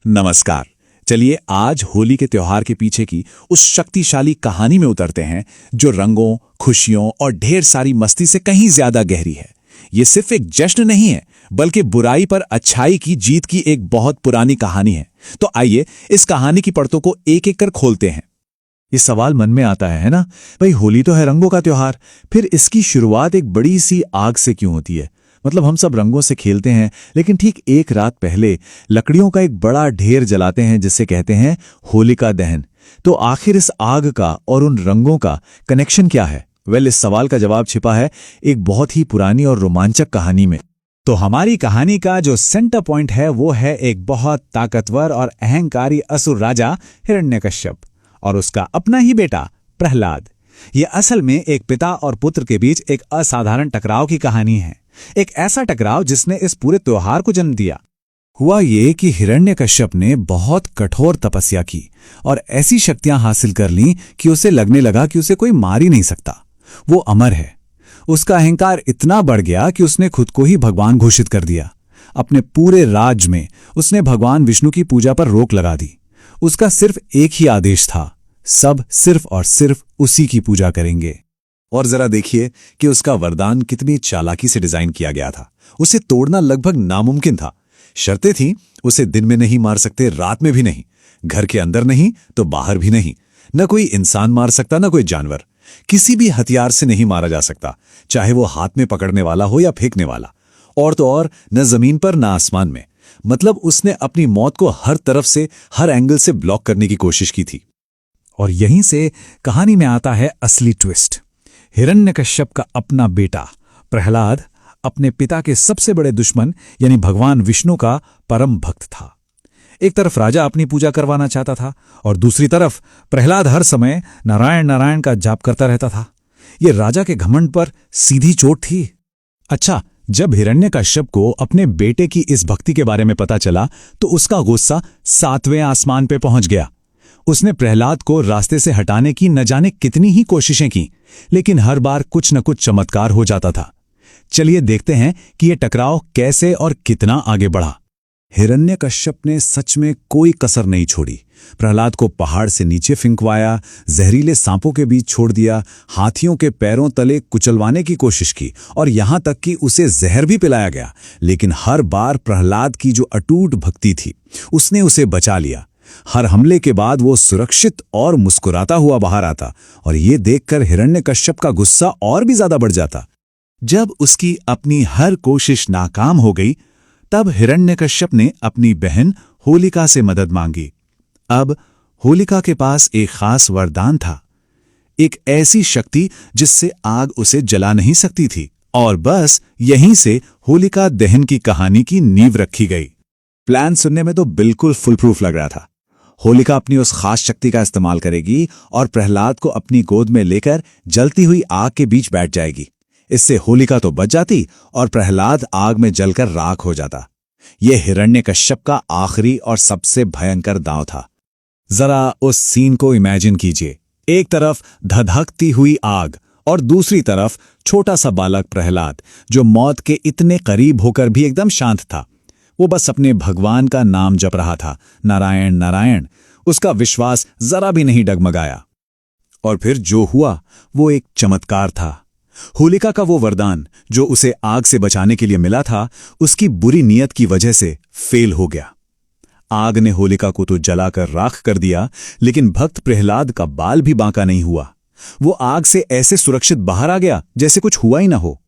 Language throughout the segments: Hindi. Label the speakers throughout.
Speaker 1: नमस्कार। चलिए आज होली के त्योहार के पीछे की उस शक्तिशाली कहानी में उतरते हैं जो रंगों, खुशियों और ढेर सारी मस्ती से कहीं ज्यादा गहरी है। ये सिर्फ एक जश्न नहीं है, बल्कि बुराई पर अच्छाई की जीत की एक बहुत पुरानी कहानी है। तो आइए इस कहानी की परतों को एक एक कर खोलते हैं।
Speaker 2: ये सवाल मन में आता है ना, भाई होली तो है रंगों का त्योहार, फिर इसकी शुरुआत एक बड़ी सी आग से क्यों होती है? मतलब हम सब रंगों से खेलते हैं, लेकिन ठीक एक रात पहले लकड़ियों का एक बड़ा ढेर जलाते हैं जिसे कहते हैं होलिका दहन। तो आखिर इस आग का और उन रंगों का कनेक्शन क्या है? इस सवाल का जवाब छिपा है एक बहुत ही पुरानी और रोमांचक कहानी में।
Speaker 1: तो हमारी कहानी का जो सेंटर पॉइंट है वो है एक बहुत ताकतवर और अहंकारी असुर राजा हिरण्यकश्यप और उसका अपना ही बेटा प्रहलाद। ये असल में एक पिता और पुत्र के बीच एक असाधारण टकराव की कहानी है। एक ऐसा टकराव जिसने इस पूरे त्योहार को जन्म दिया।
Speaker 2: हुआ ये कि हिरण्यकश्यप ने बहुत कठोर तपस्या की और ऐसी शक्तियां हासिल कर लीं कि उसे लगने लगा कि उसे कोई मार ही नहीं सकता। वो अमर है। उसका अहंकार इतना बढ़ गया कि उसने खुद को ही भगवान घोषित कर दिया। अपने पूरे राज्य में उसने भगवान विष्णु की पूजा पर रोक लगा दी। उसका सिर्फ एक ही आदेश था, सब सिर्फ और सिर्फ उसी की पूजा करेंगे।
Speaker 1: और जरा देखिए कि उसका वरदान कितनी चालाकी से डिजाइन किया गया था। उसे तोड़ना लगभग नामुमकिन था। शर्तें थीं, उसे दिन में नहीं मार सकते, रात में भी नहीं, घर के अंदर नहीं तो बाहर भी नहीं। न कोई इंसान मार सकता, न कोई जानवर। किसी भी हथियार से नहीं मारा जा सकता, चाहे वो हाथ में पकड़ने वाला हो या फेंकने वाला। और तो और न जमीन पर न आसमान में। मतलब उसने अपनी मौत को हर तरफ से, हर एंगल से ब्लॉक करने की कोशिश की थी।
Speaker 2: और यहीं से कहानी में आता है असली ट्विस्ट। हिरण्यकश्यप का अपना बेटा प्रहलाद अपने पिता के सबसे बड़े दुश्मन यानी भगवान विष्णु का परम भक्त था। एक तरफ राजा अपनी पूजा करवाना चाहता था और दूसरी तरफ प्रहलाद हर समय नारायण नारायण का जाप करता रहता था। ये राजा के घमंड पर सीधी चोट थी।
Speaker 1: अच्छा, जब हिरण्यकश्यप को अपने बेटे की इस भक्ति के बारे में पता चला तो उसका गुस्सा 7वें आसमान पे पहुंच गया। उसने प्रहलाद को रास्ते से हटाने की न जाने कितनी ही कोशिशें की, लेकिन हर बार कुछ न कुछ चमत्कार हो जाता था। चलिए देखते हैं कि यह टकराव कैसे और कितना आगे बढ़ा। हिरण्यकश्यप ने सच में कोई कसर नहीं छोड़ी। प्रहलाद को पहाड़ से नीचे फिंकवाया, जहरीले सांपों के बीच छोड़ दिया, हाथियों के पैरों तले कुचलवाने की कोशिश की और यहां तक कि उसे जहर भी पिलाया गया। लेकिन हर बार प्रहलाद की जो अटूट भक्ति थी, उसने उसे बचा लिया। हर हमले के बाद वो सुरक्षित और मुस्कुराता हुआ बाहर आता और ये देखकर हिरण्यकश्यप का गुस्सा और भी ज्यादा बढ़ जाता। जब उसकी अपनी हर कोशिश नाकाम हो गई, तब हिरण्यकश्यप ने अपनी बहन होलिका से मदद मांगी। अब होलिका के पास एक खास वरदान था, एक ऐसी शक्ति जिससे आग उसे जला नहीं सकती थी। और बस यहीं से होलिका दहन की कहानी की नींव रखी गई। प्लान सुनने में तो बिल्कुल फुल प्रूफ लग रहा था। होलिका अपनी उस खास शक्ति का इस्तेमाल करेगी और प्रहलाद को अपनी गोद में लेकर जलती हुई आग के बीच बैठ जाएगी। इससे होलिका तो बच जाती और प्रहलाद आग में जलकर राख हो जाता। यह हिरण्यकश्यप का आखिरी और सबसे भयंकर दांव था। जरा उस सीन को इमेजिन कीजिए। एक तरफ धधकती हुई आग और दूसरी तरफ छोटा सा बालक प्रहलाद, जो मौत के इतने करीब होकर भी एकदम शांत था। वो बस अपने भगवान का नाम जप रहा था, नारायण नारायण। उसका विश्वास जरा भी नहीं डगमगाया। और फिर जो हुआ वो एक चमत्कार था। होलिका का वो वरदान जो उसे आग से बचाने के लिए मिला था, उसकी बुरी नीयत की वजह से फेल हो गया। आग ने होलिका को तो जलाकर राख कर दिया, लेकिन भक्त प्रहलाद का बाल भी बांका नहीं हुआ। वो आग से ऐसे सुरक्षित बाहर आ गया जैसे कुछ हुआ ही ना हो।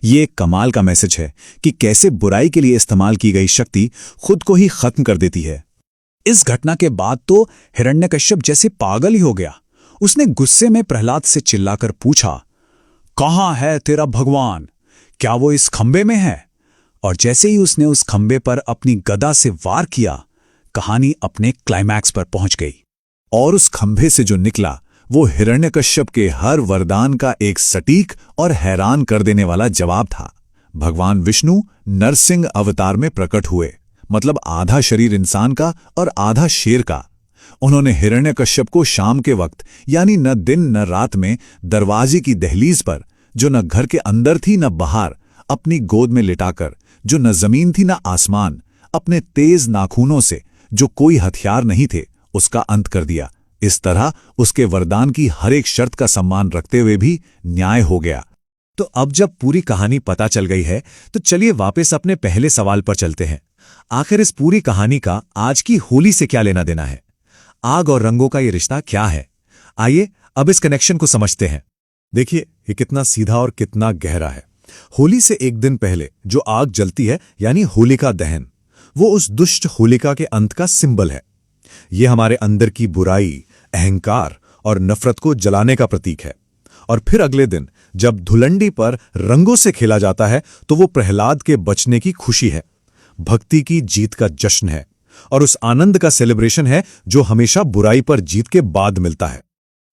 Speaker 1: ये एक कमाल का मैसेज है कि कैसे बुराई के लिए इस्तेमाल की गई शक्ति खुद को ही खत्म कर देती है। इस घटना के बाद तो हिरण्यकश्यप जैसे पागल ही हो गया। उसने गुस्से में प्रहलाद से चिल्लाकर पूछा, कहां है तेरा भगवान? क्या वो इस खंबे में है? और जैसे ही उसने उस खंबे पर अपनी गदा से वार किया, कहानी अपने क्लाइमैक्स पर पहुंच गई। और उस खंबे से जो निकला वो हिरण्यकश्यप के हर वरदान का एक सटीक और हैरान कर देने वाला जवाब था। भगवान विष्णु नरसिंह अवतार में प्रकट हुए, मतलब आधा शरीर इंसान का और आधा शेर का। उन्होंने हिरण्यकश्यप को शाम के वक्त, यानी न दिन न रात में, दरवाजे की दहलीज पर, जो न घर के अंदर थी न बाहर, अपनी गोद में लिटाकर, जो न जमीन थी न आसमान, अपने तेज नाखूनों से,
Speaker 2: जो कोई हथियार नहीं थे उसका अंत कर दिया। इस तरह उसके वरदान की हर एक शर्त का सम्मान रखते हुए भी न्याय हो गया। तो अब जब पूरी कहानी पता चल गई है तो चलिए वापस अपने पहले सवाल पर चलते हैं। आखिर इस पूरी कहानी का आज की होली से क्या लेना देना है? आग और रंगों का ये रिश्ता क्या है? आइए अब इस कनेक्शन को समझते हैं। देखिए ये कितना सीधा और कितना गहरा है। होली से एक दिन पहले जो आग जलती है यानी होलिका दहन, वो उस दुष्ट होलिका के अंत का सिंबल है। ये हमारे अंदर की बुराई, अहंकार और नफरत को जलाने का प्रतीक है। और फिर अगले दिन जब धुलंडी पर रंगों से खेला जाता है तो वो प्रहलाद के बचने की खुशी है, भक्ति की जीत का जश्न है और उस आनंद का सेलिब्रेशन है जो हमेशा बुराई पर जीत के बाद मिलता है।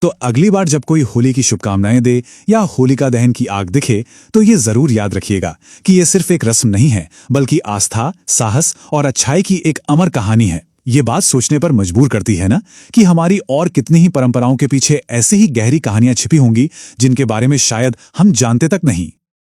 Speaker 1: तो अगली बार जब कोई होली की शुभकामनाएं दे या होलिका दहन की आग दिखे तो ये जरूर याद रखिएगा कि ये सिर्फ एक रस्म नहीं है, बल्कि आस्था, साहस और अच्छाई की एक अमर कहानी है। ये बात सोचने पर मजबूर करती है ना कि हमारी और कितनी ही परंपराओं के पीछे ऐसे ही गहरी कहानियां छिपी होंगी जिनके बारे में शायद हम जानते तक नहीं।